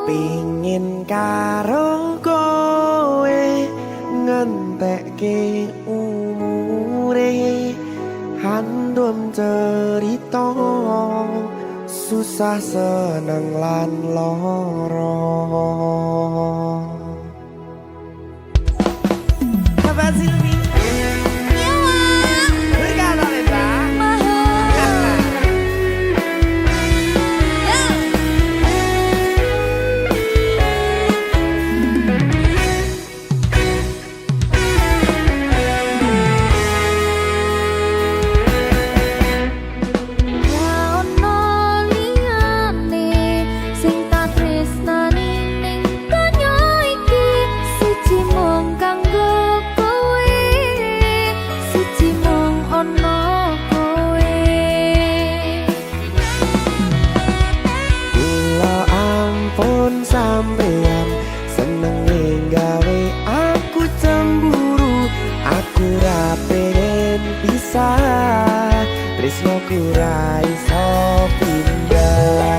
Pingin karo kowe ngentekke umure handum cerita susah seneng lan loro. Sahabat Silvi sampeyan seneng gawe aku cemburu, aku ra pengen pisah, tresnoku ra iso pindah.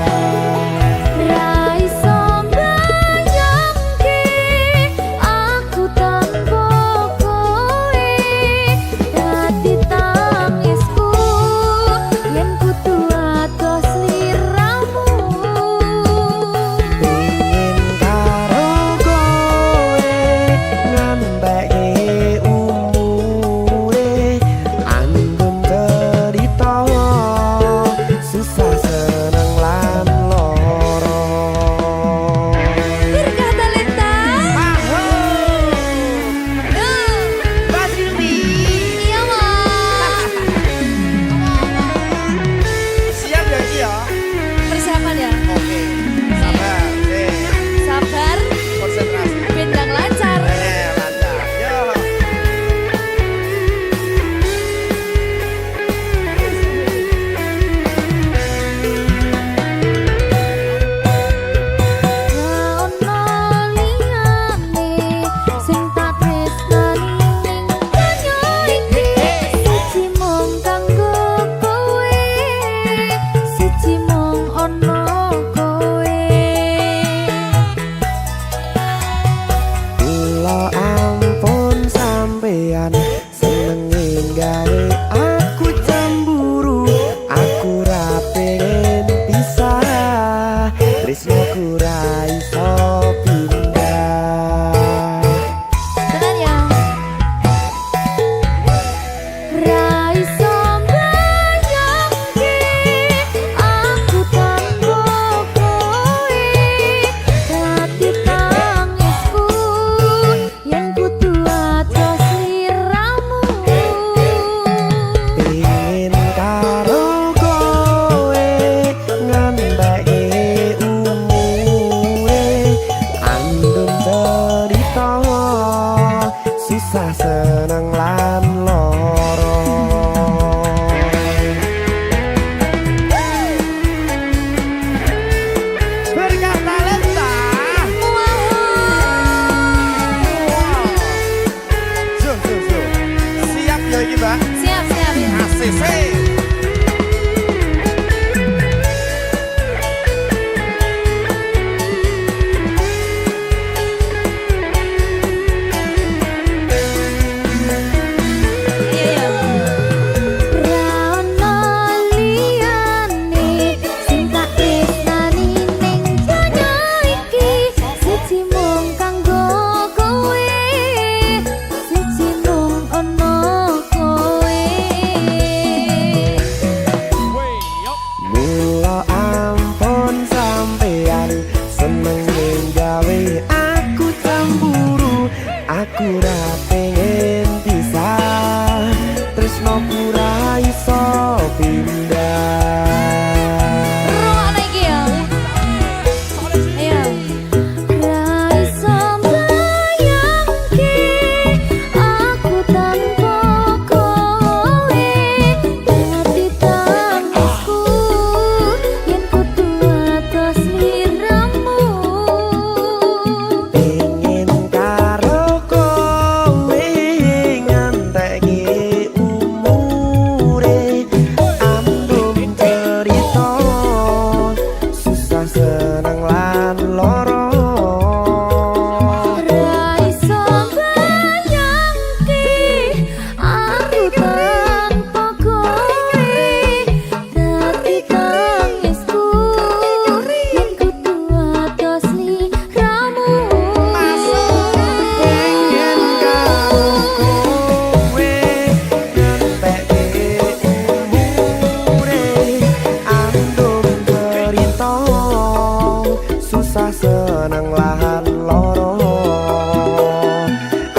seneng lahan loro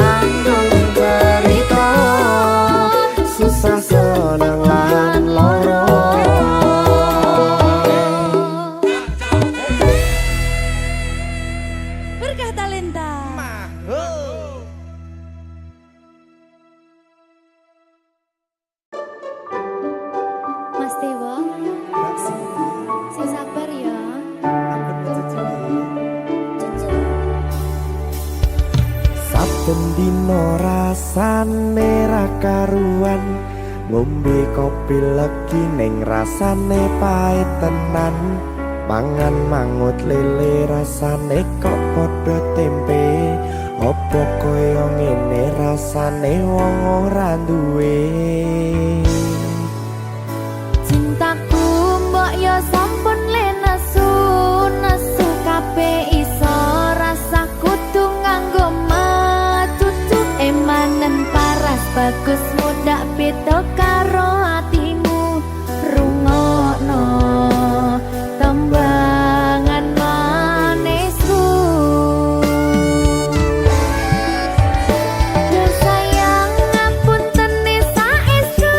anggung berita susah seneng lahan loro Berkah Talenta. Mas Dewo, sing sabar ya. Saben dino rasane ra karuan ngombe kopi legi ning rasane pahit tenan mangan mangut lele rasane kok padha tempe opo koyo ngene rasane wong ora duwe Cintaku mbok yo sampun le nesu kabeh iso rasa kudu nganggo matutu emanen paras bagus mudak beda karo atimu rungokno tembangan manisku yo sayang ngapunten saestu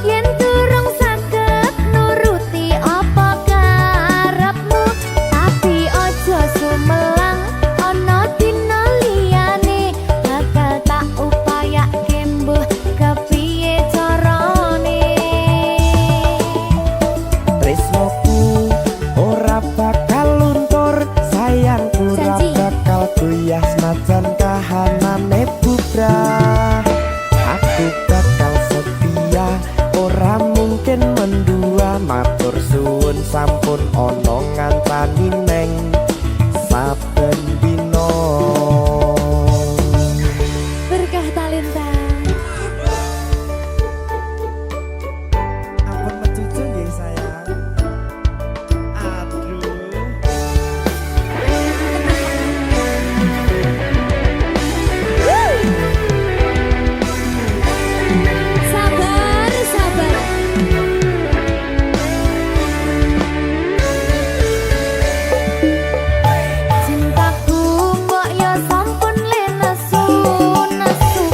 yen durung saged nuruti apa karepmu tapi aja sumelang ana dina liyane bakal tak upayake mbuh kepiye carane tresnoku ora bakal luntur sayangku ora Janji. bakal goyah senajan kahanane bubrah aku bakal setia ora mungkin mendua matur suwun sampun ana ngancani neng saben dina Berkah Talenta. ampun mecucu nggih sayang aduh Sabar, sabar. Cintaku mbok yo sampun le nesu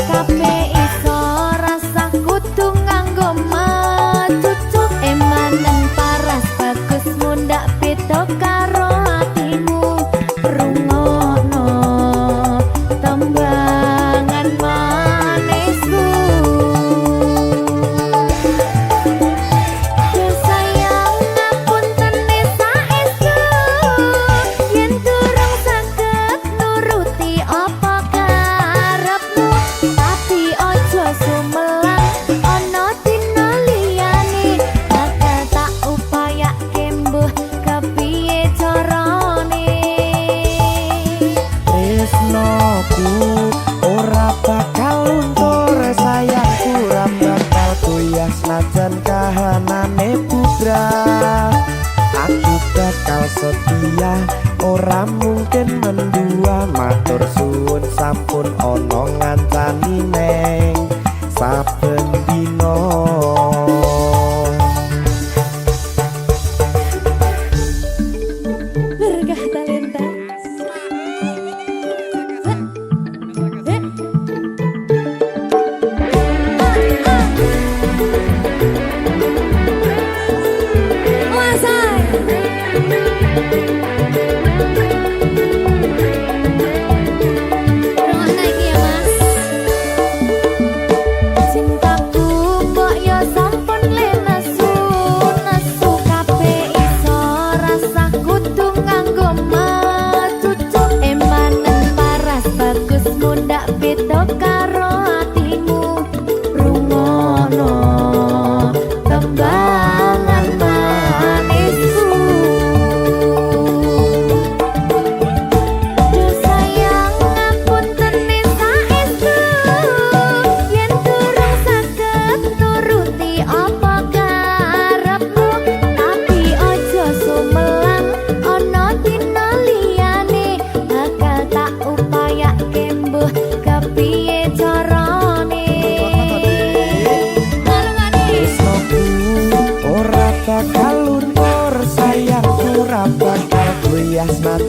kabeh iso rasa kudu nganggo matutu emanen paras bagus mundak beda karo atimu rungokno tembangan manisku yo sayang ngapunten saestu yen durung saged nuruti apa karepmu tapi aja sumelang ana dina liyane bakal tak upayake mbuh kepiye carane tresnoku ora bakal luntur sayangku ora bakal goyah senajan kahanane bubrah aku bakal setia ora mungkin mendua matur suwun sampun ana ngancani neng saben dina Berkah Talenta. Cintaku mbok yo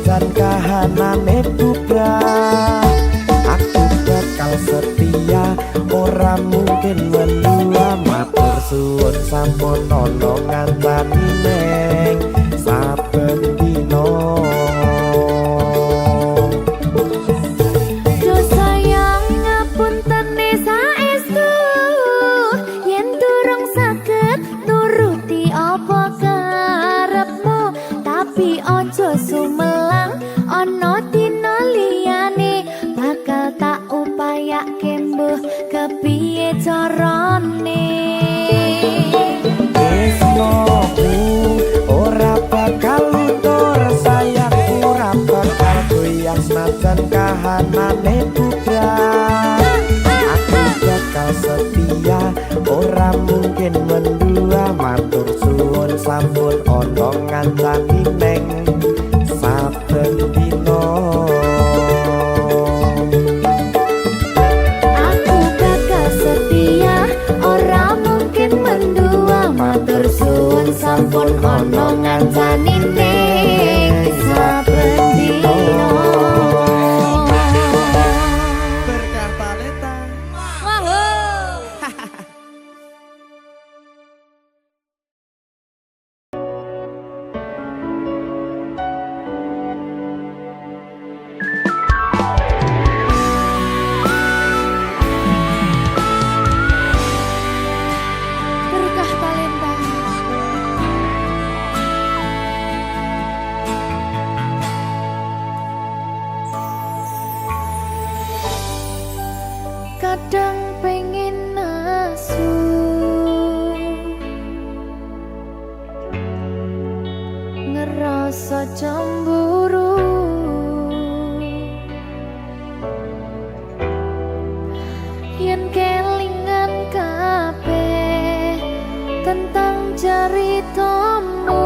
senajan kahanane bubrah. Aku bakal setia ora mungkin mendua, matur suwun sampun ana ngancani neng saben dina. Ojo sumelang ono dina liyane, bakal tak upayake mbuh kepiye carane. Tresnoku ora bakal luntur, sayangku ora bakal goyah senajan kahanane bubrah. Aku bakal setia ora mungkin mendua, matur suwun sampun ana ngancani neng saben dina. Aku bakal setia ora mungkin mendua, matur suwun sampun ana ngancani neng saben dina. Berkah talenta. Berkah talenta. Kadang pengen nasu, ngerasa cemburu, yen kelingan kabeh tentang ceritamu.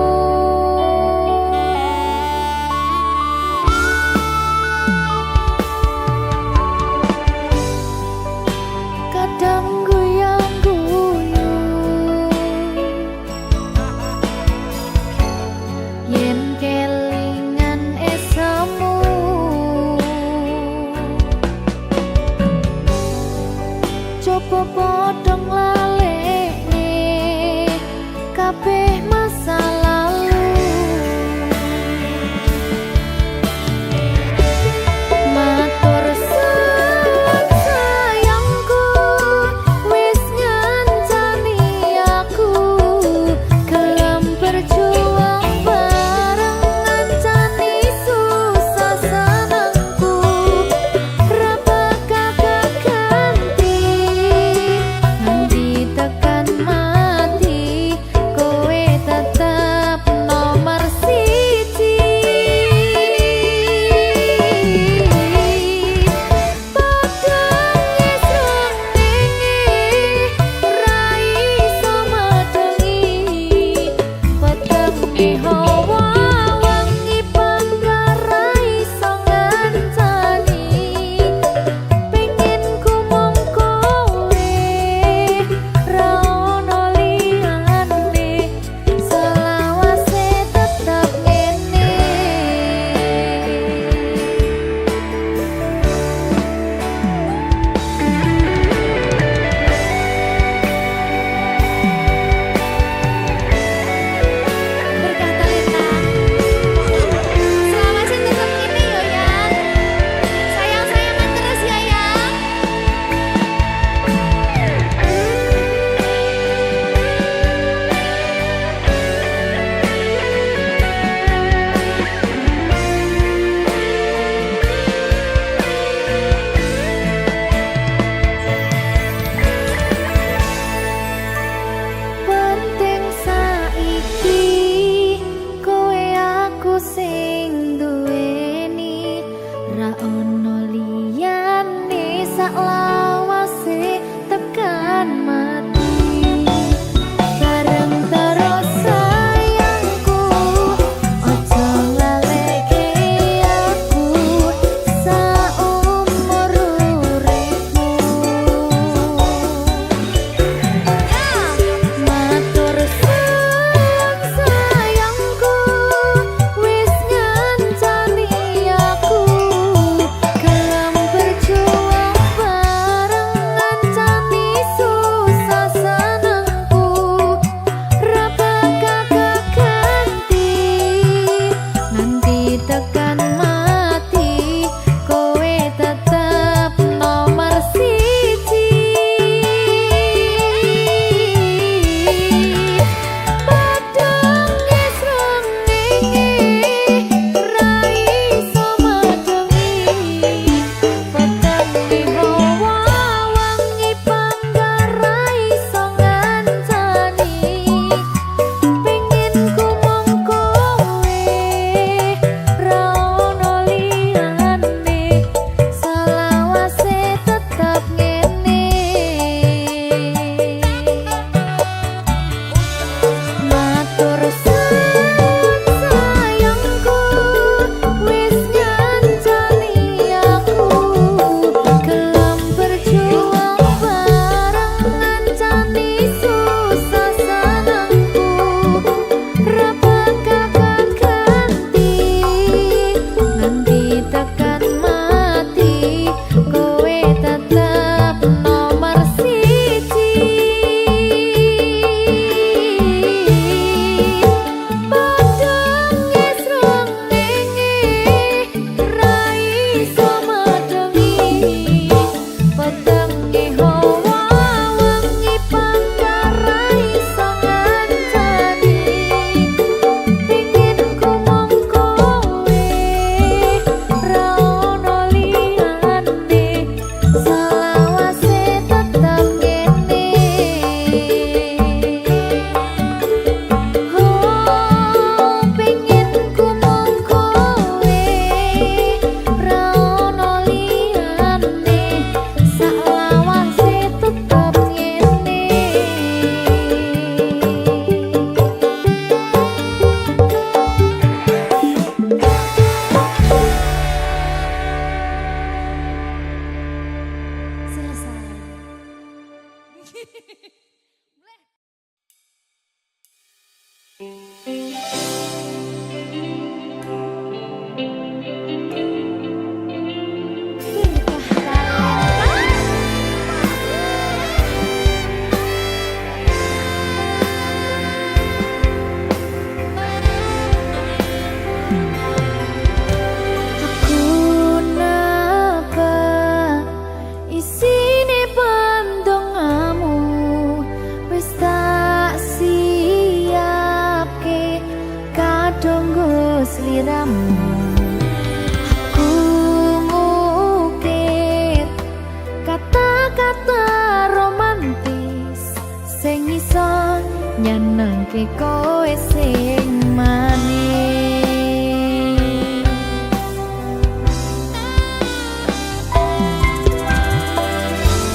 ngrasake kowe sing manis.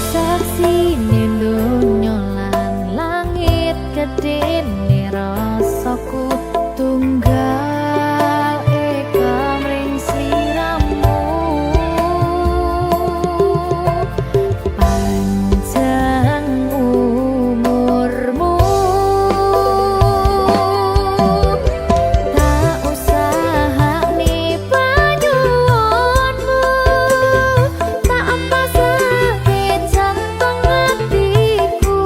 Saksine donya lan langit gedene rasaku tunggal eka mring sliramu. Panjang umurmu, tak usahane panyuwunmu, tak pasake jantung hatiku,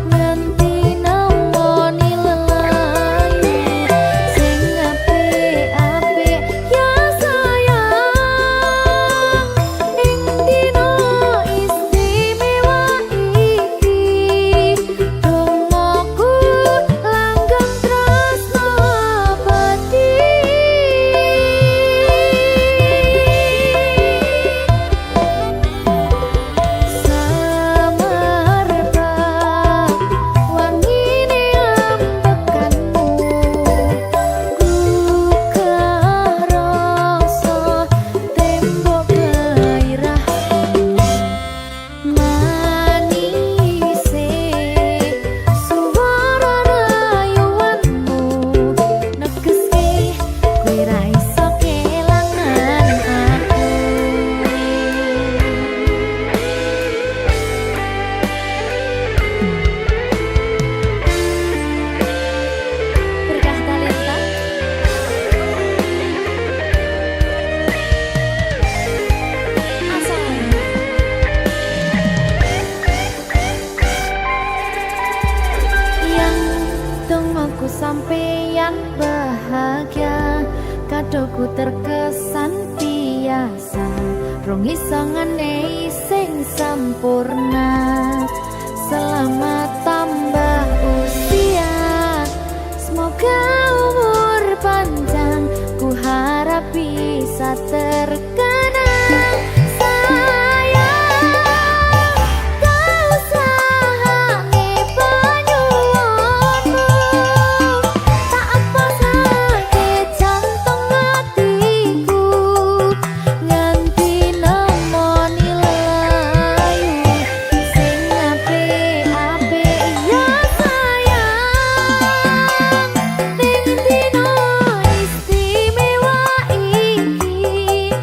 nganti nemoni lelayu sing apik-apik ya sayang. Ing dina istimewa iki dongaku langgeng tresno abadi. Samarpa wangine ambekanmu, gugah rasa tembok gairahmu. Manise suara rayuanmu negeske kowe ra iso kelangan aku. Berkah talenta asal yang dongaku sampeyan bahagia, kadoku terkesan biasa, rong iso ngenehi sing sempurna. Selamat tambah usia, semoga umur panjang, ku harap bisa terkenang. Sayang, tak usahane panyuwunmu, tak pasake jantung hatiku, nganti nemoni lelayu sing apik-apik ya sayang. Ning dina istimewa iki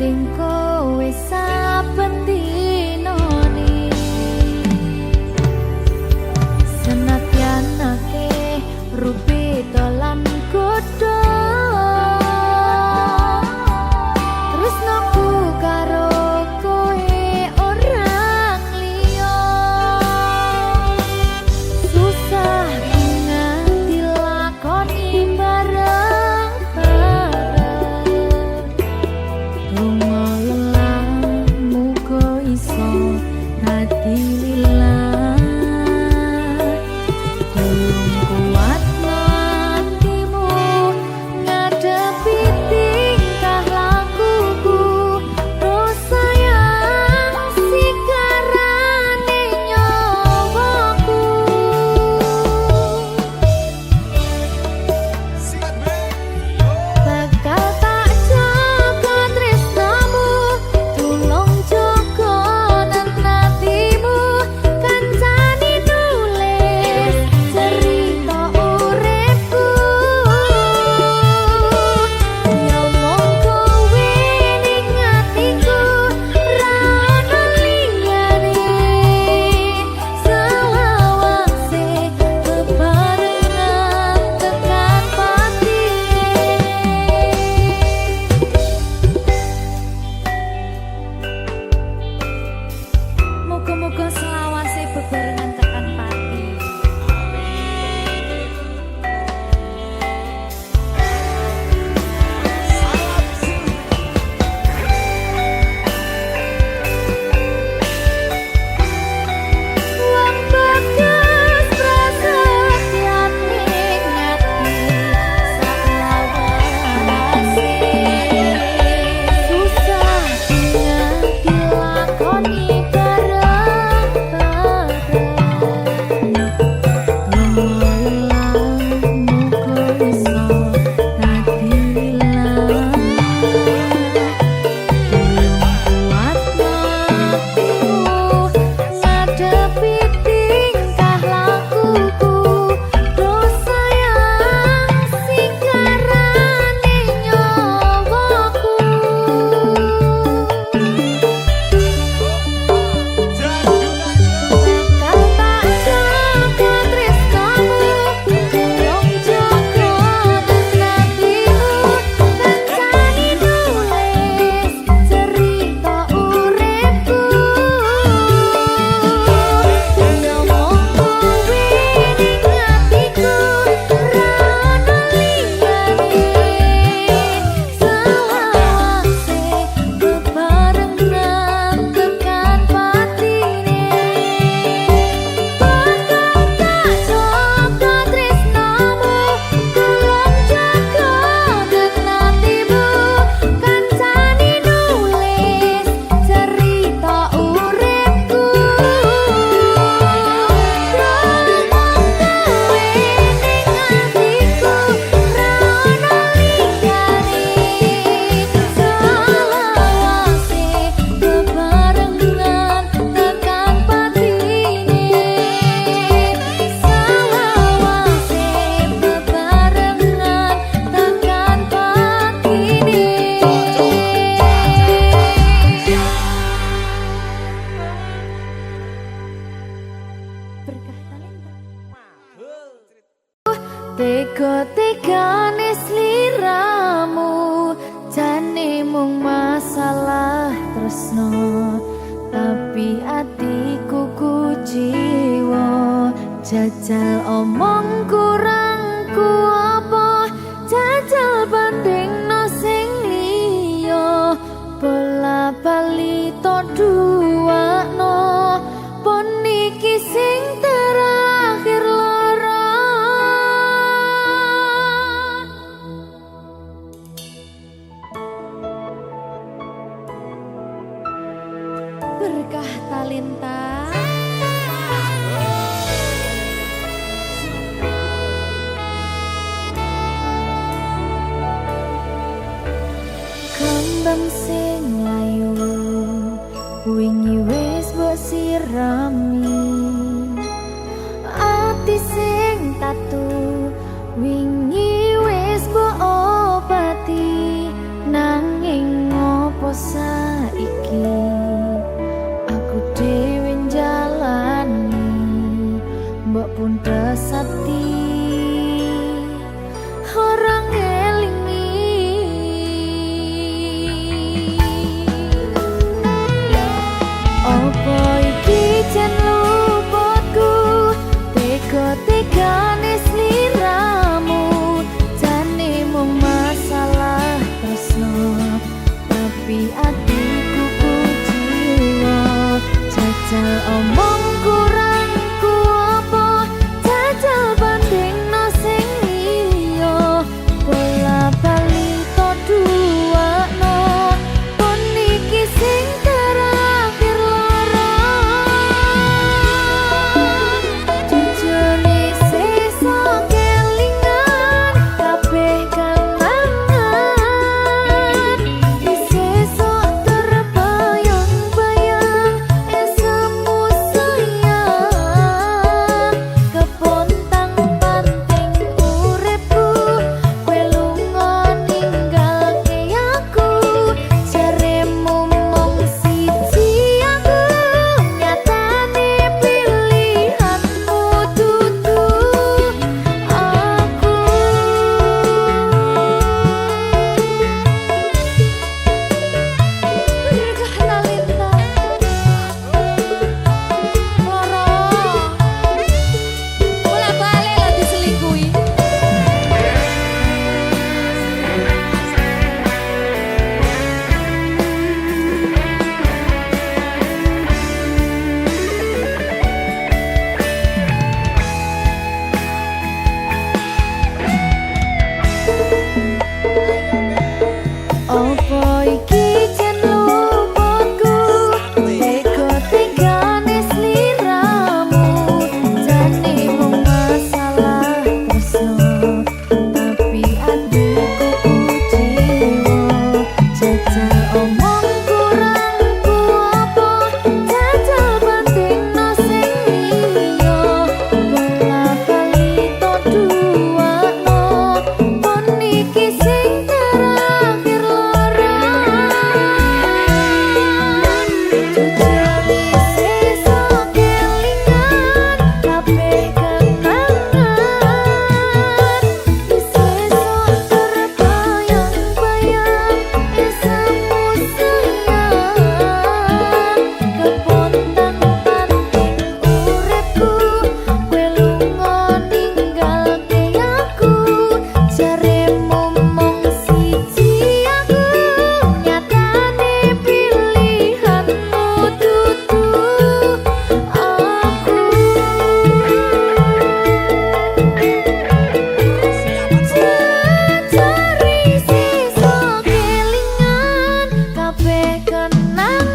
Ning kowe saben dinane senadyan akeh rupi dalan godho tresnaku karo kowe orang liya susah nganti lakoni bareng-bareng lunga lelah muga iso dadi lillah belum kuat matimu ngadepi tingkah lakuku dosa yang sikarane nyawaku bakal tak jaga tresnamu tulung jaga nantimu kancani nulis cerita uripku nyomong kowe ning atiku ra ono liyane selawase bebarengan tekan patine muga-muga selawase bebarengan tekan pati wong bagas prasetyan ning ati selawase susah nganti lakoni bareng-bareng lumayan muga iso dadi lillah kuat matimu ngadepi tingkah lakuku dosa yang sikarane nyawaku bakal tak jaga tresnamu tulung jaga nantimu kancani nulis cerita uripku nyomong kowe ning atiku ra ono liyane selawase bebarengan tekan patine bakal tak jaga tresnamu tulung jaga nantimu kancani nulis cerita uripku nyomong kowe ning atiku ra ono liyane selawase bebarengan tekan patine selawase bebarengan tekan patine berkah talenta tega-tegane sliramu jane mung masalah tresno tapi atiku kuciwa jajal omong kurangku apa jajal bandingno sing liya bola bali to duakno pon iki sing terakhir lara berkah talenta kembang sing layu wingi wis mbok sirami ati sing tatu wingi wis mbok obati nanging ngopo saiki aku dhewe jalani mbok pun desati orang ngelingi opo iki jan luputku tega-tegane sliramu jane mung masalah tresno tapi atiku kujiwa jajal omong kurang ku apa jajal banding no sing liya bola bali to dua no pun iki sing terakhir lara jujur sesa kelingan kabeh kenangan sesa terbayang-bayang esemu sayang kepontang panting uripku kowe lunga ninggalke aku jaremu mung siji aku nyatane pilihanmu dudu aku Berkah talenta loro bolak-balik lah diselingkuhi opo iki jan luputku tega-tegane sliramu jane mung masalah tresno tapi atiku kujiwa jajal omong kurang ku apa jajal banding no sing liya bola bali to dua no pun iki sing terakhir lara jujur sesa kelingan kabeh kenangan sesa terbayang-bayang esemu sayang kepontang panting uripku kowe lunga ninggalke aku jaremu mung siji aku nyatane pilihanmu dudu aku cari sisa kelingan kabeh kenangan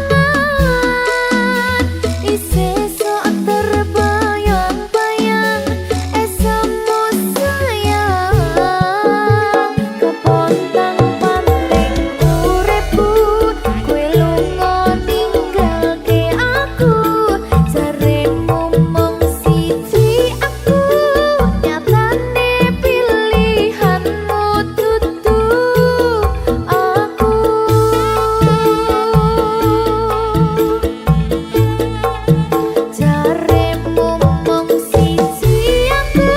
sesa terbayang-bayang esemu sayang kepontang panting uripku kowe lunga ninggalke aku jaremu mung siji aku nyatane pilihanmu dudu aku jaremu mung siji aku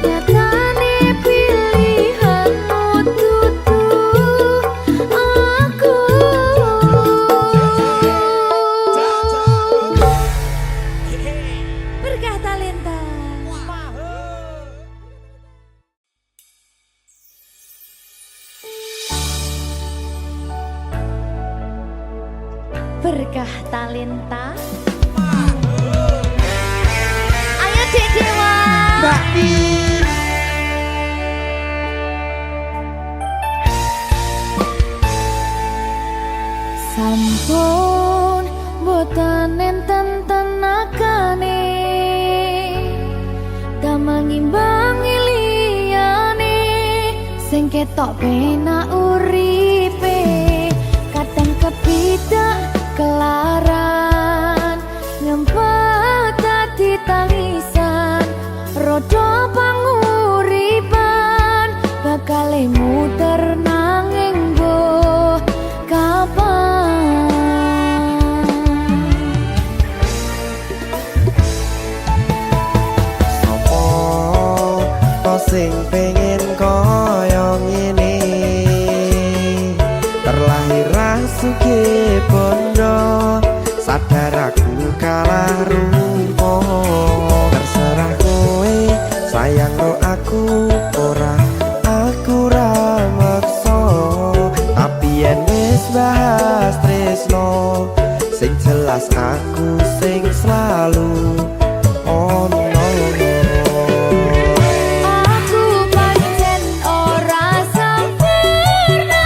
nyatane pilihanmu dudu aku Berkah talenta Berkah talenta ayo Dek Dewa Mbak Nin. sampun boten enten tenagane damang imbangi liyane sing ketok penak uripe kadang kepidak kelaran ngempet dadi tangisan rodo panguripan bakal muter nanging boh kapan suge bondo, sadar aku kalah rumpo. Terserah kowe sayang ro aku ora, aku ra maksa. Tapi yen wis bahas tresno, sing jelas aku sing selalu ono. Aku pancen ora sempurna,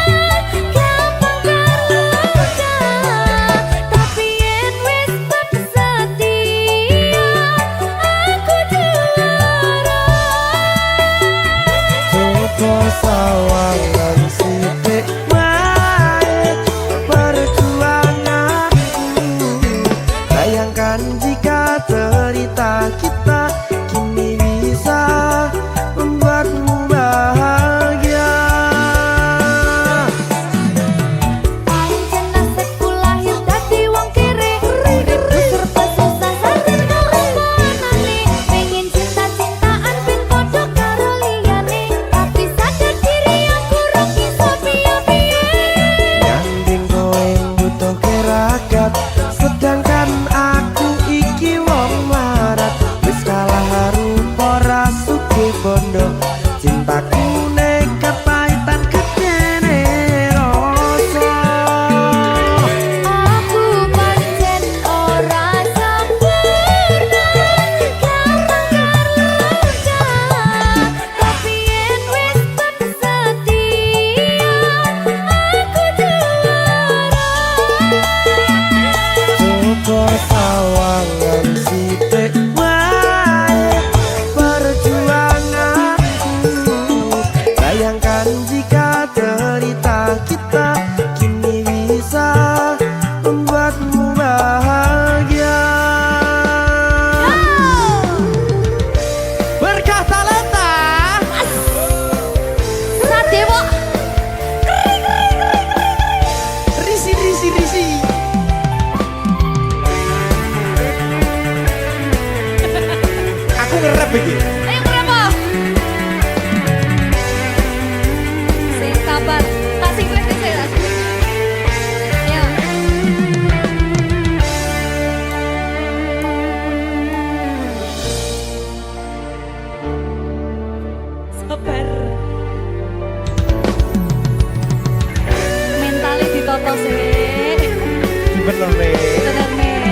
gampang terluka. Tapi yen wis bab setia, aku juara. Coba sawangan sithik wae perjuanganku. Bayangkan jika cerita kita kini bisa membuatmu bahagia. Pancen nasibku lahir dadi wong kere, uripku serba susah sadar karo panane. Pengen cinta-cintaan ben padha karo liyane, tapi sadar diri aku ora iso piye-piye. Nyanding kowe butuh keragat, sedangkan aku iki wong marat. Wis kalah rupa ra sugih bondo, cintaku nekat pahitan gedene rasa. Aku pancen ora sempurna, gampang terluka. Tapi yen wis bab setia, aku juara. Coba sawangan sithik wae perjuanganku. Bayangkan jika cerita kita kini bisa membuatmu bahagia. Berkah talenta Sadewo risi risi risi. Aku ngerep iki. ayo berapa? Sing sabar, kasih gue saya. Ya. Sabar. Mentalnya ditoto sih. Bener nih. Bener nih.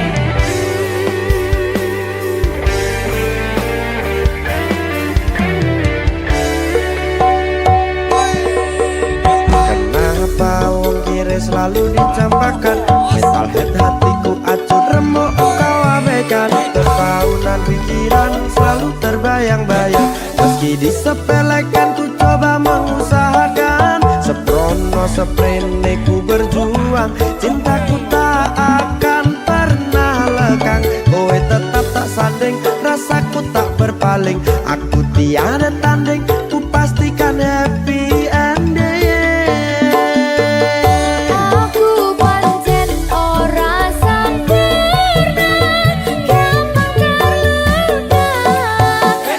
Kenapa wong kiri selalu dicampakkan? Mental head hatiku acuh remuk kau abaikan. Terpaunan pikiran selalu terbayang-bayang. Meski disepelekan ku coba mengusahakan. Seprono seprene ku berjuang, cintaku tak akan pernah lekang. Kowe tetap tak sanding, rasaku tak berpaling. Aku tiada tanding, ku pastikan happy ending. Aku pancen ora sempurna, gampang terluka.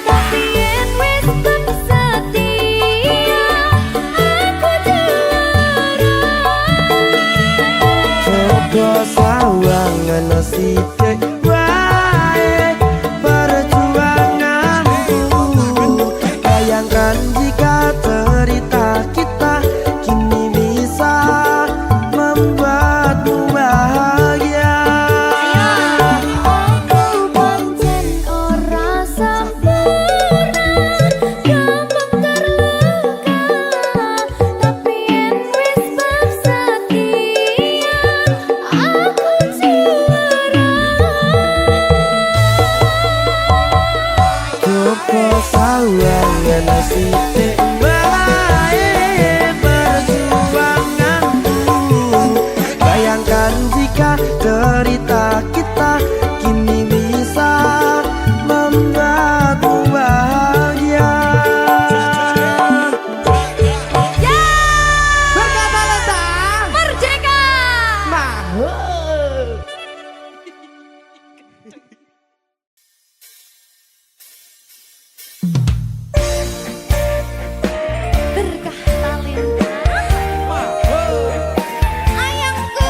Tapi yen wis bab setia, aku juara. Coba sawangan sithik wae perjuanganku. Bayangkan jika cerita kita kini bisa membuatmu bahagia. Aku pancen ora sempurna, gampang terluka. Tapi yen wis bab setia, aku juara. Coba sawangan sithik wae perjuanganku. Bayangkan jika cerita kita kini bisa membuatmu bahagia. Ya, Berkah talenta merdeka. mahal. Berkah talenta. Ayangku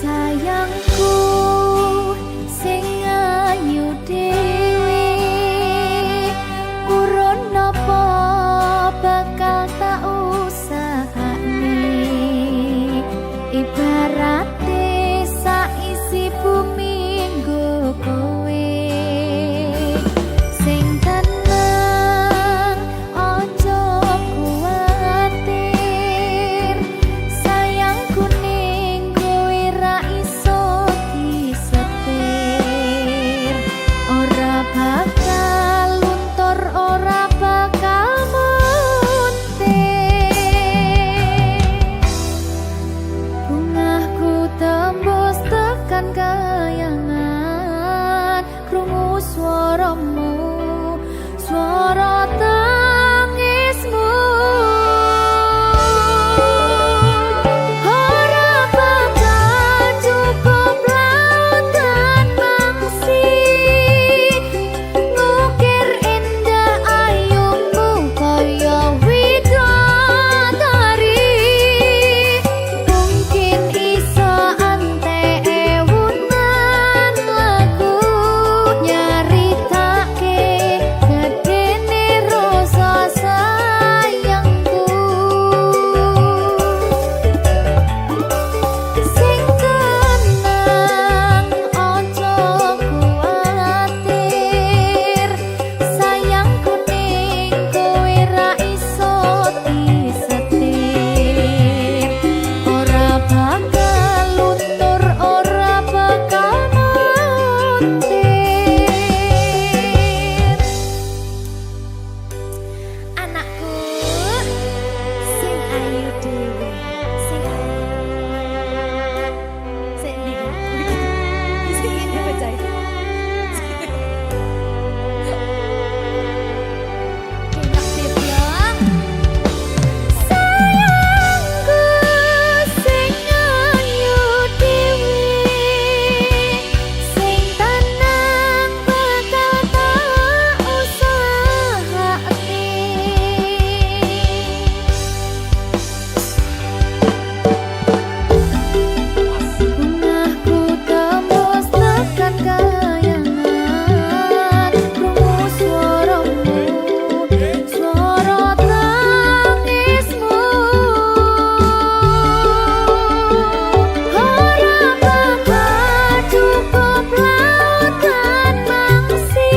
sayangku sing ayu dhewe urun napa bakal tak usahane ibarate saisi bumi nggo kowe sing tenang ojo kuwatir sayangku ning kowe ra iso disetir ora bakal luntur ora bakal muntir bungahku tembus tekan kayangan krungu swaramu swara tangismu ora bakal cukup lautan mangsi ngukir indah ayumu kaya widodari mungkin iso ante ewunan lagu nyaritake gedene rasa sayangku sing tenang ojo kuwatir sayangku ning kowe ra iso disetir ora bakal luntur ora bakal muntir anakku sing ayu dhewe sing ini bacai enak sih ya sayangku sing ayu dhewe sing tenang bakal tak usahake bungahku tembus tekan kayangan krungu swaramu swara tangismu ora bakal cukup lautan mangsi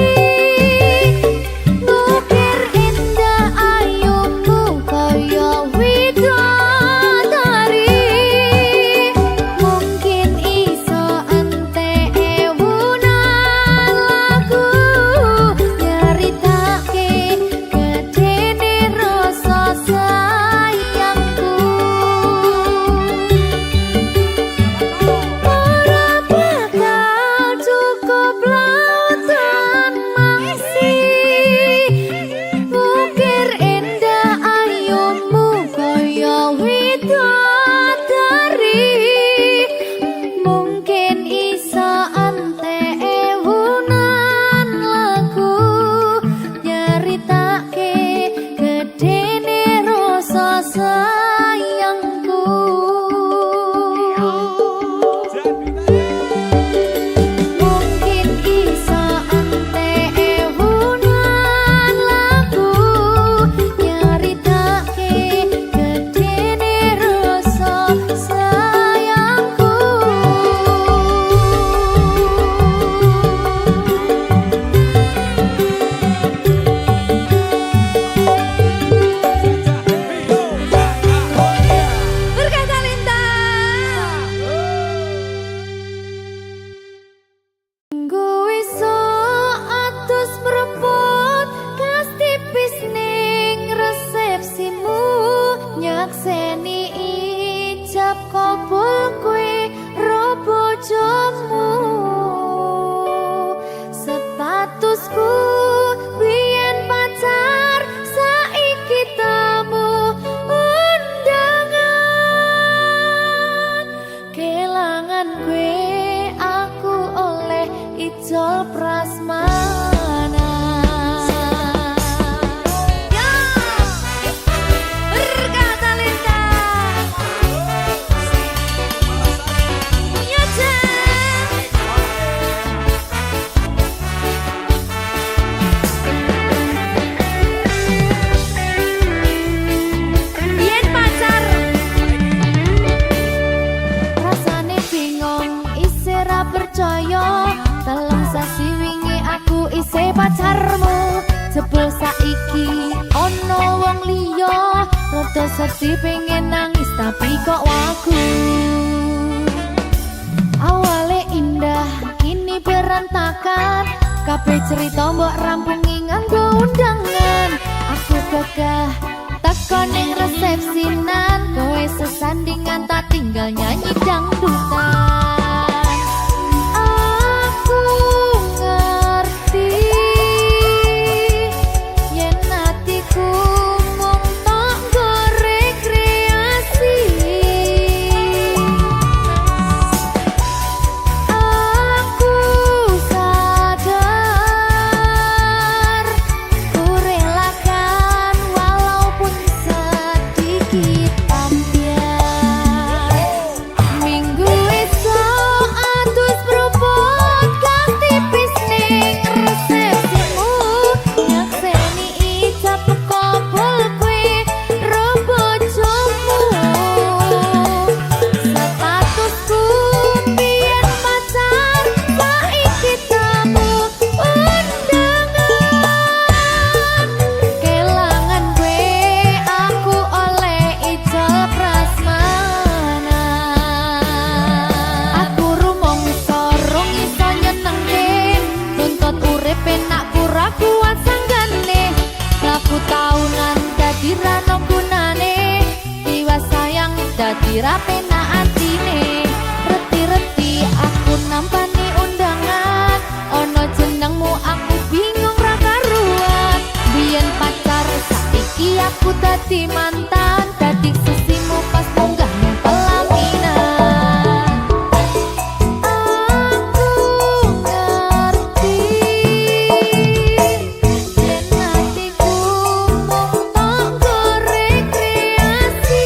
ngukir indah ayumu kaya widodari mungkin iso ante ewunan lagu nyaritake gedene rasa sayangku ora bakal cukup lautan mangsi ngukir indah ayumu kaya widodari mungkin iso ante ewunan lagu nyaritake gedene rasa sayangku mungkin iso ante ewunan lagu nyaritake gedene rasa sayangku berkata lintang Nggo iso atus mrepot kas tipis ning resepsimu nyakseni ijab kabul kowe ro bojomu statusku biyen pacar saiki tamu undangan kelangan gue aku oleh isih ra percaya, telung sasi wingi aku isih pacarmu. Jebul saiki ono wong liya, rada sedih pengen nangis tapi kok wagu. Awale indah kini berantakan, kabeh cerita mbok rampungi nganggo undangan. Aku gagah teko ning resepsinan, kowe sesandingan tak tinggal nyanyi dangdutan. Aku ngerti yen atiku mung tok nggo rekreasi. Aku sadar ku relakan walaupun sedikit ambiar. Minggu esok atus propot kang tipis ning resepsimu, nyakseni ijab kabul kowe ro bojomu. Statusku biyen pacar, saiki tamu undangan. Kelangan kowe aku oleh ijol prasmanan. Aku rumangsa rung iso nyenengke, nuntut urip penak ora kuat sanggane. Laku taunan dadi ra ono gunane, tiwas sayang dadi ra penak atine. Reti-reti aku nampani undangan, ono jenengmu aku bingung ra karuan. Biyen pacar saiki aku dadi mantan, dadi sesimu pas munggah nang pelaminan. Aku ngerti yen atiku mung tok nggo rekreasi.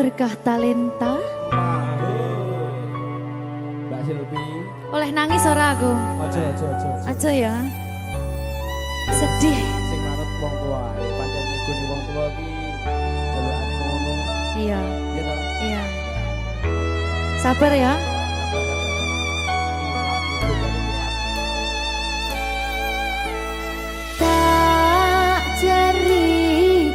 Berkah talenta. Mbak Silvi. Oleh nangis ora aku? Aja. Aja ya. Sedih. Sing manut wong tua, pancen ngikuni wong tua ki delokane ngono. Iya. Iya toh? Iya. Sabar ya. Tak ceritani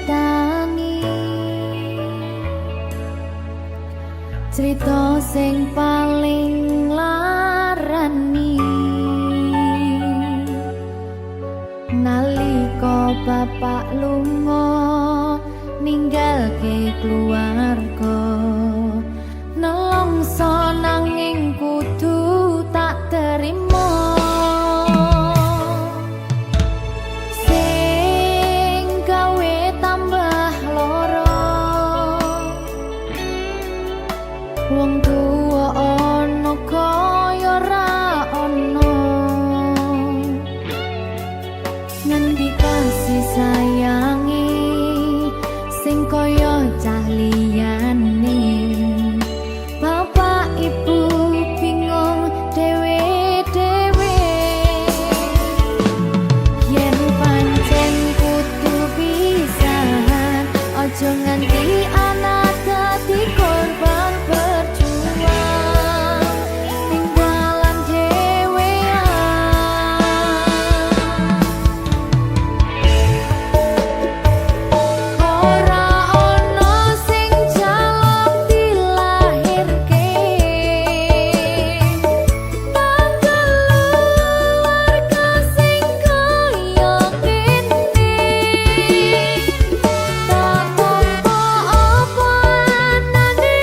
cerita sing paling larani nalika bapak lunga ninggalke keluarga nelongso nanging kudu tak terima sing gawe tambah loro wong tuwa ana kaya ra ana ngendi kasih sayangi sing kaya cah liyane bapak ibu bingung dewe-dewe yen pancen kudu pisahan aja nganti anak dadi korban berjuang tinggalan dewean ora ono sing jaluk dilahirke tanggal keluarga sing kaya kene tak tampa apa anane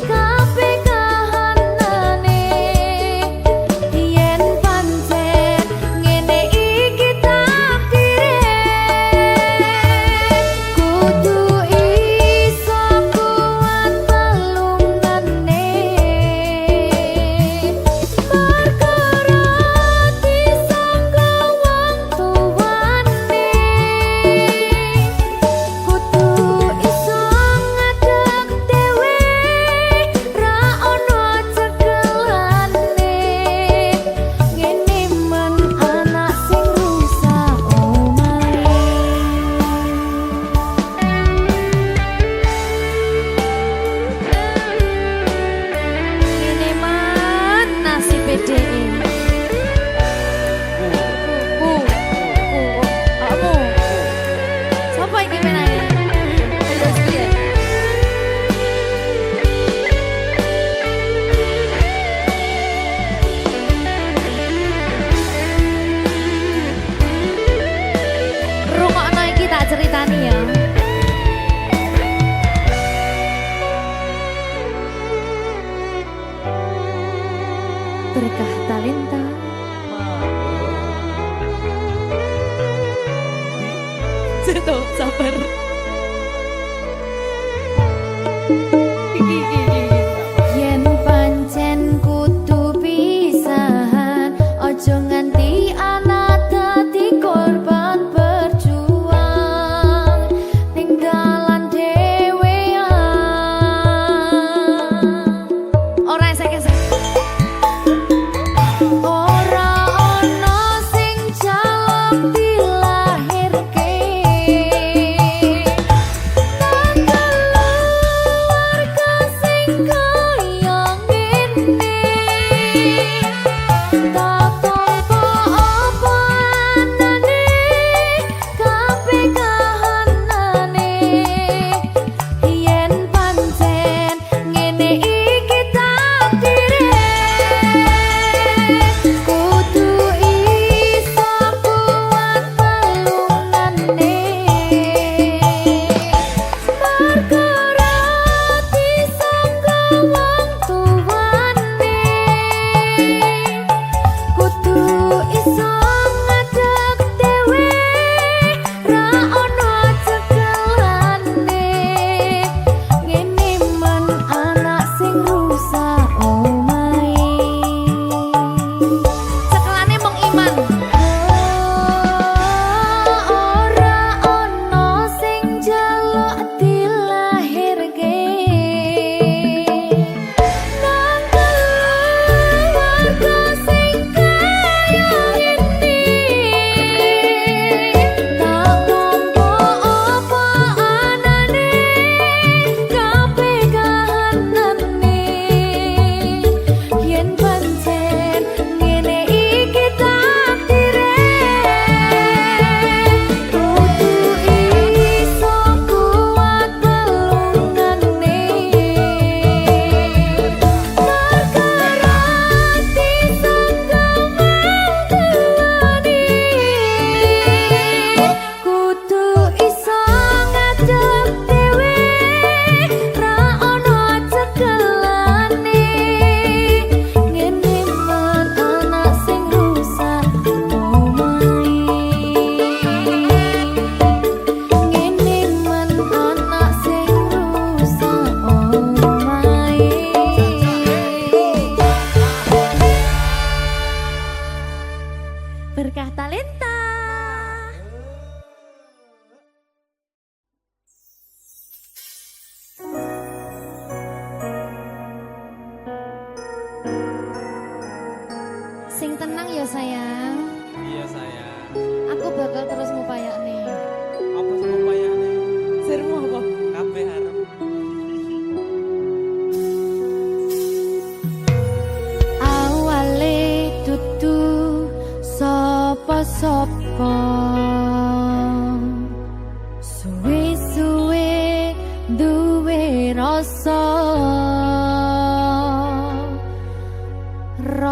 kabeh kahanane yen pancen ngene iki takdire kudu iso kuat pelungane perkara disangka wong tuwane kudu iso ngadeg dhewe ra ono cekelane ngene men anak sing rusak omahe ngene men nasib dhewe kamu sapa iki menane terus piye rungokno iki tak ceritani ya berkah talenta Ceto, sabar. Yen pancen kudu pisahan, ojo nganti anak dadi korban berjuang tinggalan dhewean. Ora esek-esek. Ora ono sing jaluk dilahirke ora ono sing jaluk dilahirke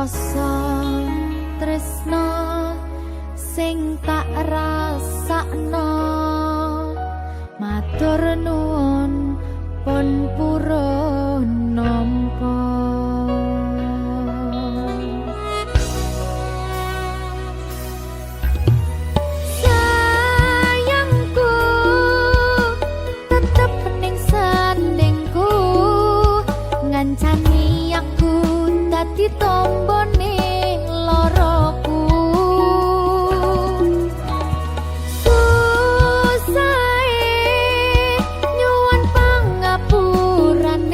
rasa tresno sing tak rasakno matur nuwun pun purun nampa sayangku tetep ning sandingku ngancani aku dadi tombone loroku susahe nyuwun pangapuran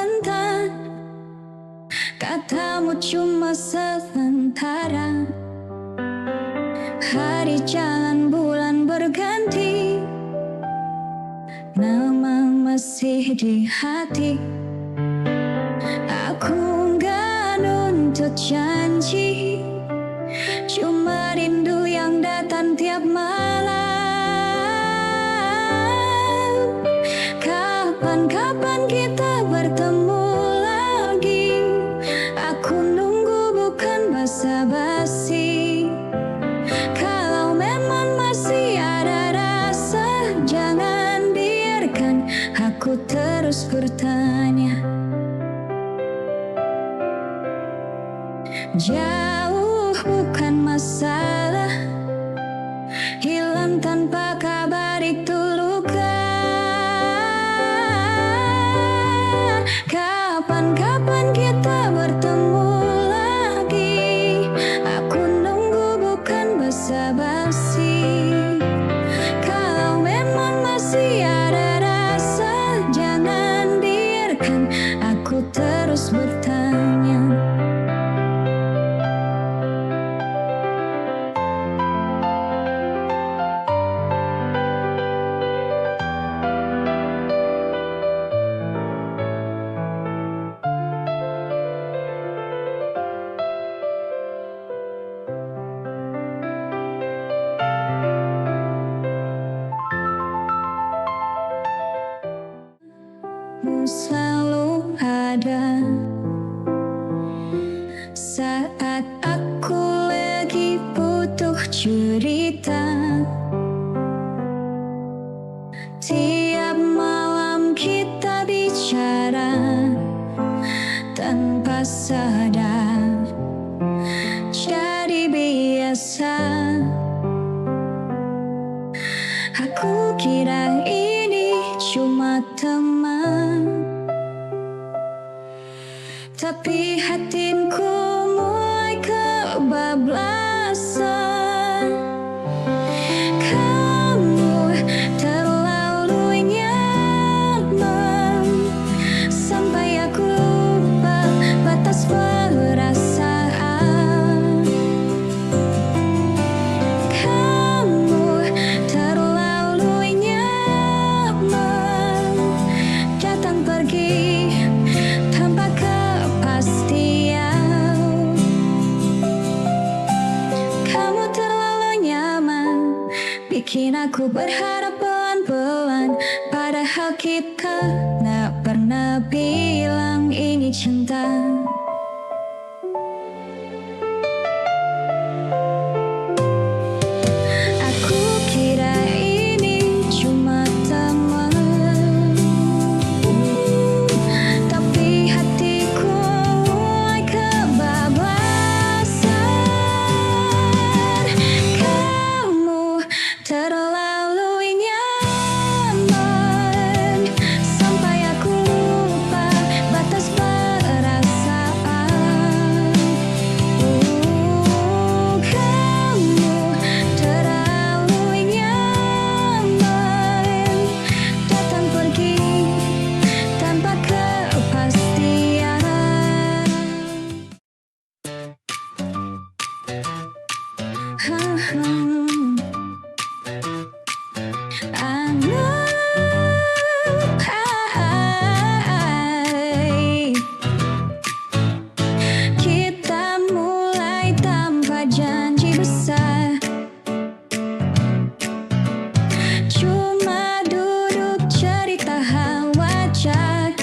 sebentar, katamu cuma sementara. Hari jalan bulan berganti, nama masih di hati. Aku nggak nuntut janji, cuma rindu yang datang tiap malam. Kapan-kapan kita bertemu lagi, aku nunggu bukan basa-basi. Kalau memang masih ada rasa, jangan biarkan aku terus bertanya. Jauh bukan masalah, hilang tanpa kabar itu luka. Kapan-kapan kita bertemu lagi, aku nunggu bukan basa-basi. Kalau memang masih ada rasa, jangan biarkan aku terus bertanya. Selalu ada saat aku lagi butuh cerita. Tiap malam kita bicara tanpa sadar, jadi biasa. Aku kira ini cuma teman, tapi hatiku mulai kebablasan. Kamu terlalu nyaman sampai aku lupa batas perasaan. Kamu terlalu nyaman datang pergi tanpa kepastian. Kamu terlalu nyaman bikin aku berharap pelan-pelan, padahal kita gak pernah bilang ini cinta. Aku kira ini cuma teman, tapi hatiku mulai kebablasan. Kamu terlalu nyaman sampai aku lupa batas perasaan. Kamu terlalu nyaman datang pergi tanpa kepastian. Kita mulai tanpa janji besar, cuma duduk cerita hal wajar.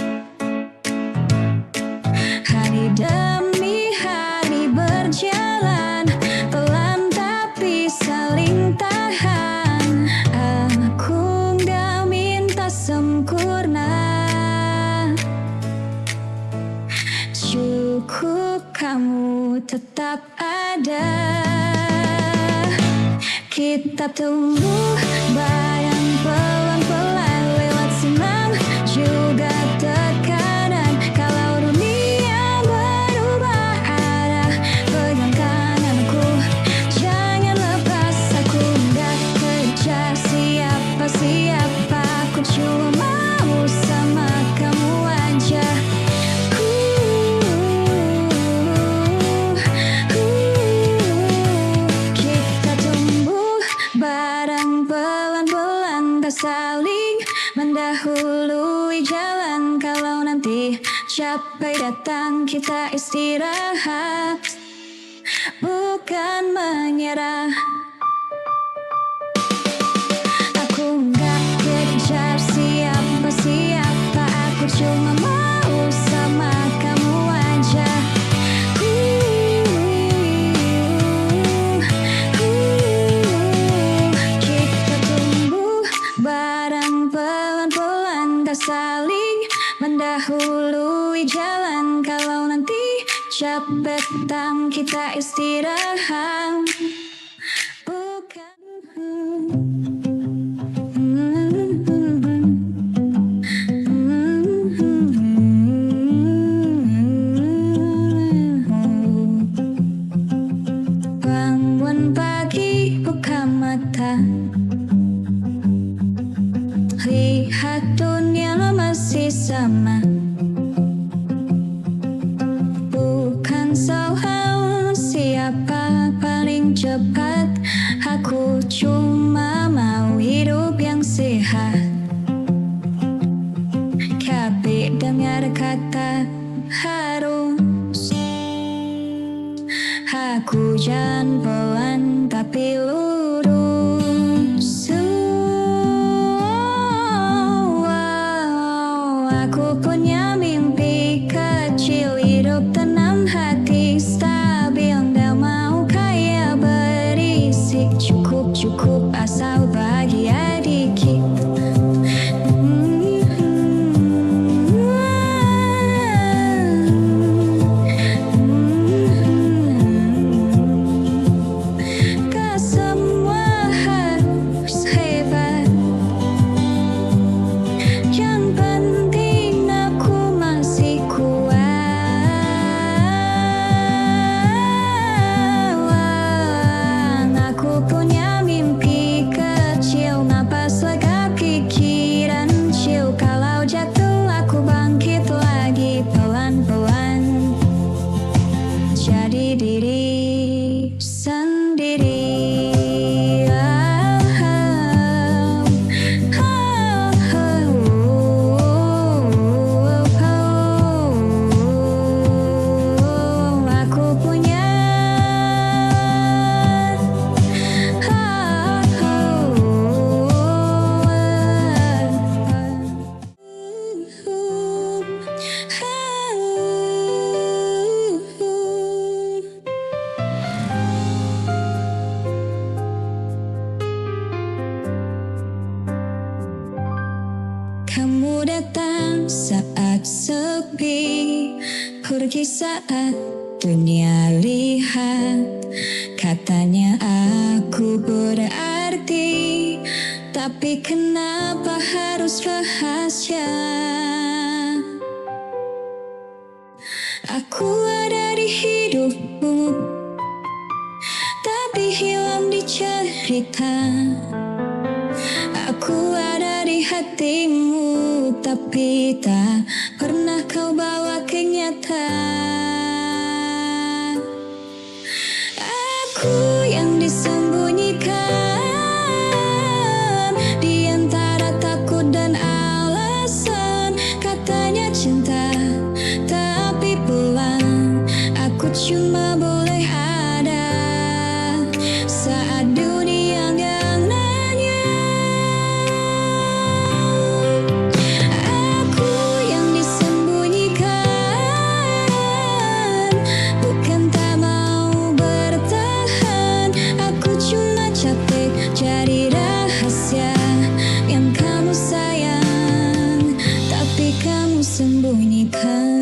Hari demi hari berjalan, pelan tapi saling tahan. Aku nggak minta sempurna, cukup kamu tetap ada. Kita tumbuh bareng pelan-pelan lewat senang juga tekanan. Kalau dunia berubah arah, pegang kananku, jangan lepas. Aku nggak kejar siapa-siapa, aku cuma mau sama kamu aja. capek datang kita istirahat, bukan menyerah. Aku nggak kejar siapa-siapa, aku cuma mau sama kamu aja. Kita tumbuh bareng pelan-pelan, tak saling mendahului jalan. Kalau nanti capek datang kita istirahat, bukan bangun pagi, buka mata, lihat dunia masih sama. Bukan soal siapa paling cepat, aku cuma mau hidup yang sehat. Tapi dengar kata harus, aku jalan pelan tapi lurus. Aku punya mimpi kecil, hidup tenang, hati stabil. Nggak mau kaya berisik, cukup asal bahagia dikit. Gak semua harus hebat, yang penting aku masih kuat. Aku punya mimpi kecil, napas lega, pikiran chill. Kalau jatuh aku bangkit lagi pelan-pelan, jadi diri sendiri. Aku punya kamu datang saat sepi, pergi saat dunia lihat. Katanya aku berarti, tapi kenapa harus rahasia? Aku ada di hidupmu, tapi hilang di cerita. Aku ada di hatimu, tapi tak pernah kau bawa kenyataan. Aku yang disembunyikan di antara takut dan alasan. Katanya cinta, tapi pulang aku cuma boleh ada saat dunia nggak nanya. Aku yang disembunyikan, bukan tak mau bertahan. Aku cuma capek jadi rahasia yang kamu sayang, tapi kamu sembunyikan.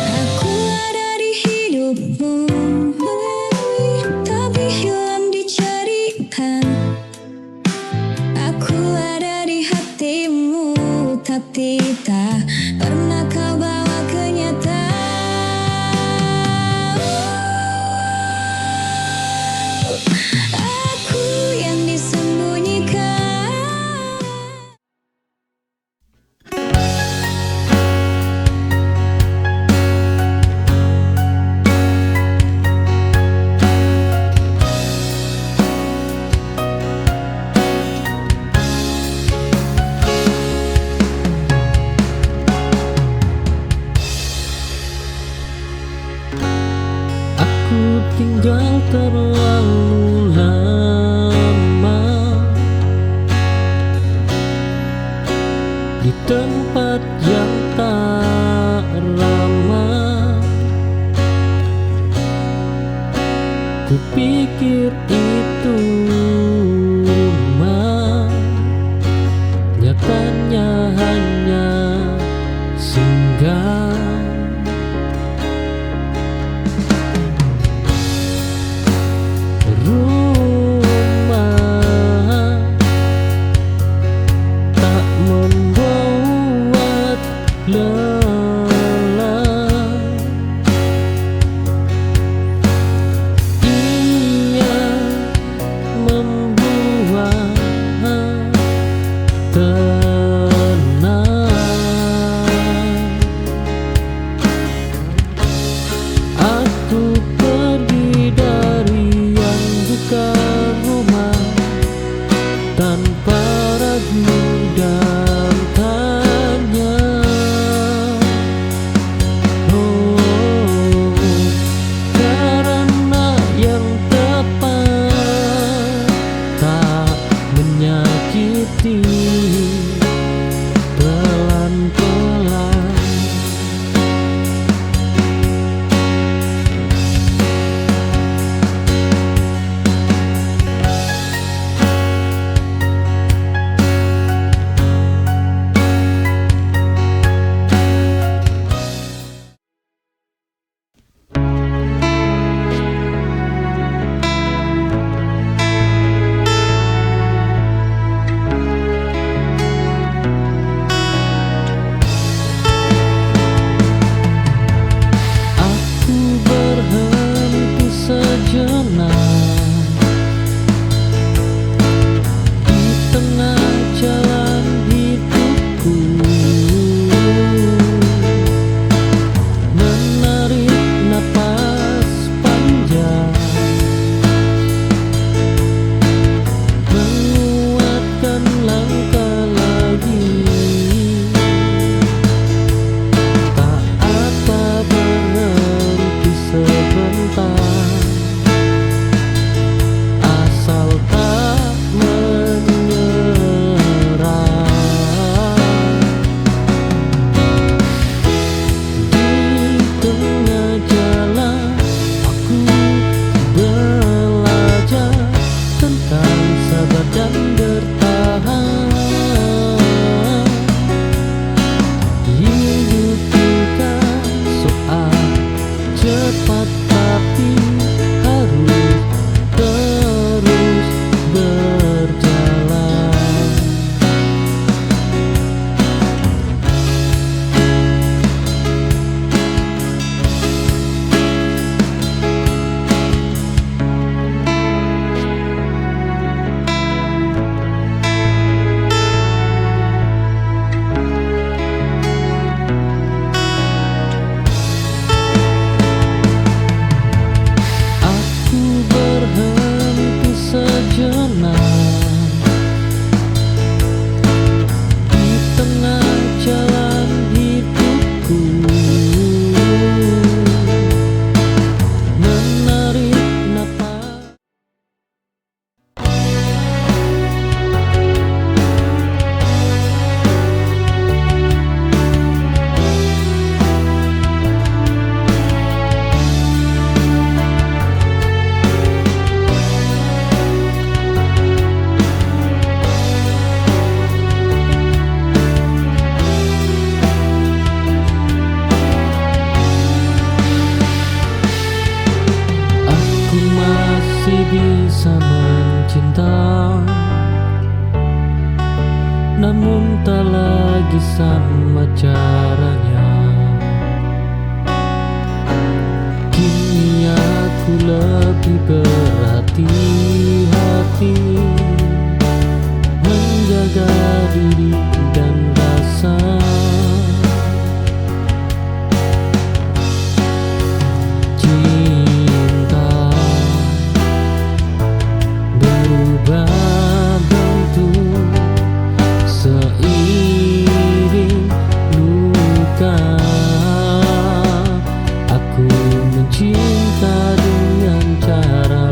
Aku ada di hidupmu, tapi hilang di cerita. Aku ada di hatimu, tapi tak pernah kau bawa kenyataan. Aku yang disembunyikan. terlalu lama di tempat yang tak ramah. Kupikir itu rumah, nyatanya hanya singgah. Rumah tak membuat lelah, ia membuat tenang. Aku pergi dari yang bukan rumah tanpa ragu dan tanya. Oh, karena yang tepat tak menyakiti pelan-pelan. Aku berhenti sejenak di tengah jalan hidupku, menarik napas panjang, menguatkan langkah lagi. Tak apa berhenti sebentar, asal tak menyerah. Di tengah jalan aku belajar tentang sabar dan bertahan. Hidup bukan soal cepat, tapi harus terus berjalan. Aku berhenti sejenak di tengah jalan hidupku, menarik napas. Aku masih bisa mencinta, namun tak lagi sama caranya. Kini aku lebih berhati-hati, menjaga diri dan rasa. Cinta berubah bentuk seiring luka. Aku mencinta dengan cara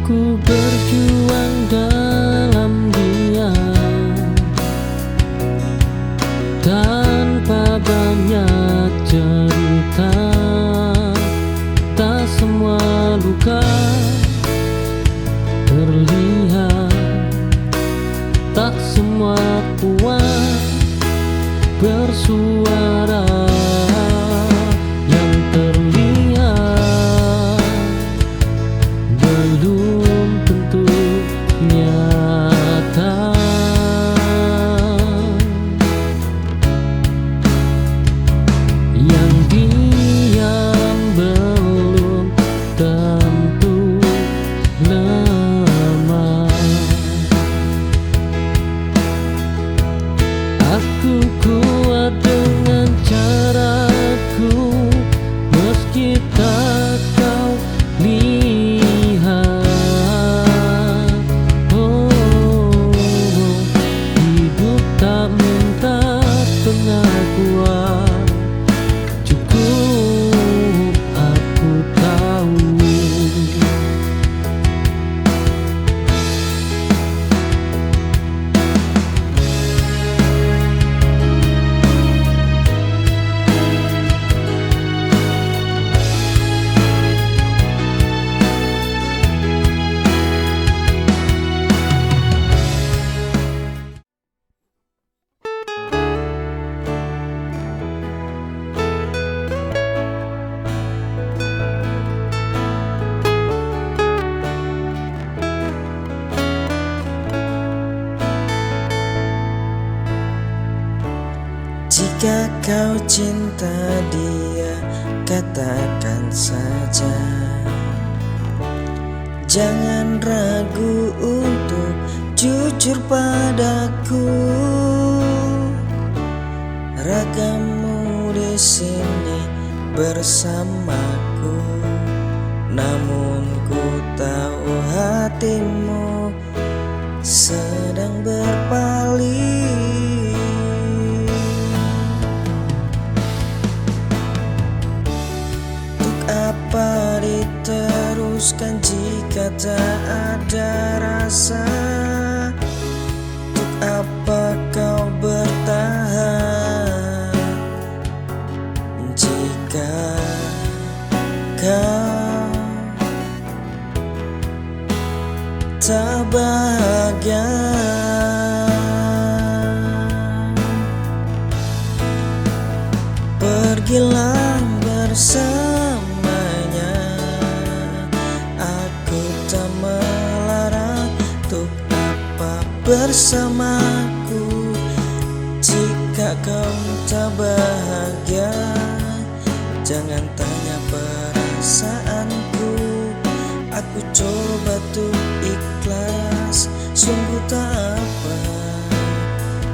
Ku berjuang dalam diam tanpa banyak cerita. Tak semua luka terlihat, tak semua kuat bersuara. Yang terlihat belum tentu nyata. Yang diam belum tentu lemah. Aku kuat dengan caraku, meski tak kau lihat. Hidup tak minta pengakuan, cukup aku tahu. Jika kau cinta dia, katakan saja. Jangan ragu untuk jujur padaku. Ragamu di sini bersamaku, namun ku tahu hatimu sedang berpaling. Apa diteruskan jika tak ada rasa? Untuk apa kau bertahan jika kau tak bahagia? Pergilah bersama, bersamaku. Jika kau tak bahagia, jangan tanya perasaanku. Aku coba tuh ikhlas, sungguh tak apa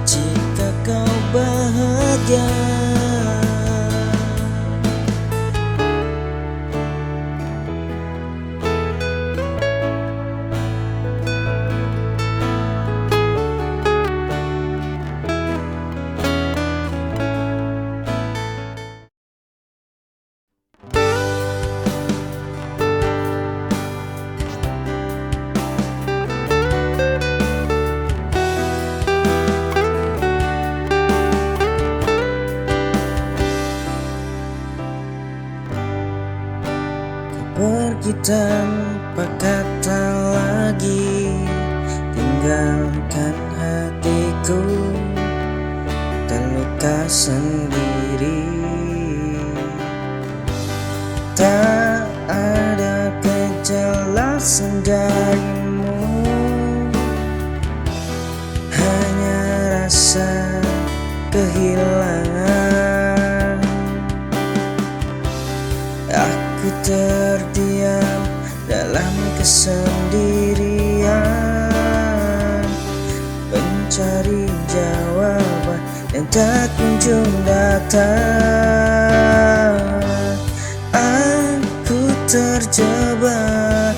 jika kau bahagia. Pergi tanpa kata lagi, tinggalkan hatiku terluka sendiri. Tak ada kejelasan darimu, hanya rasa kehilangan. Aku terdiam dalam kesendirian, mencari jawaban yang tak kunjung datang. Aku terjebak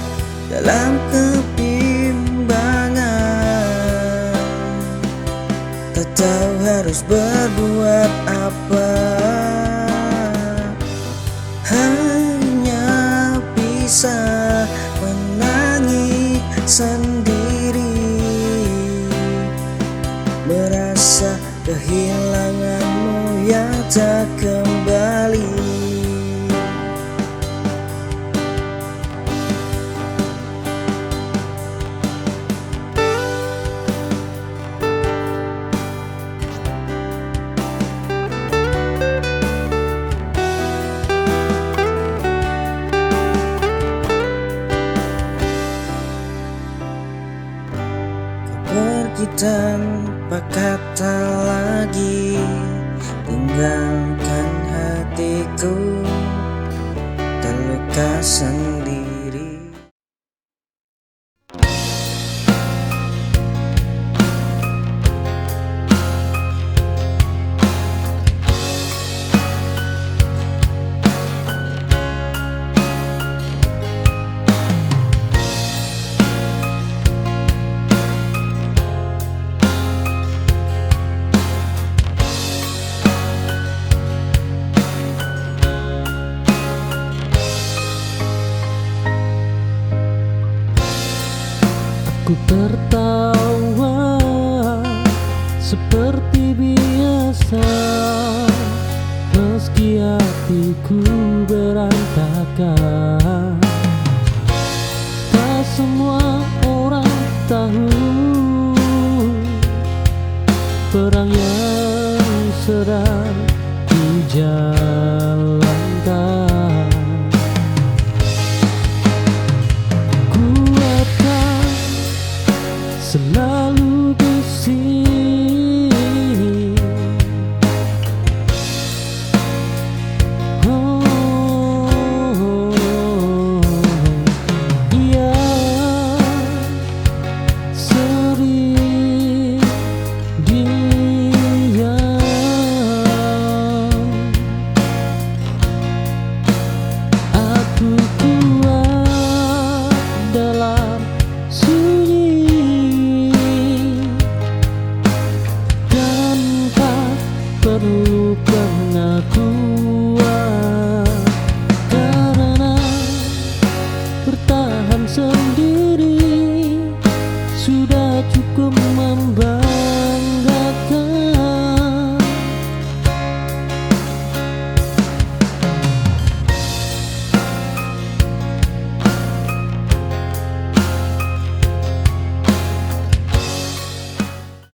dalam kebimbangan, tak tahu harus berbuat apa. Hanya bisa menangis kehilanganmu yang tak kembali. Pergi tanpa kata lagi, tinggalkan hatiku terluka sendiri. Ku tertawa seperti biasa, meski hatiku berantakan. Tak semua orang tahu perang yang sedang dijalankan. Selalu di sini, ya sering diam. Aku kuat dalam sunyi, perlu pengakuan, karena bertahan sendiri.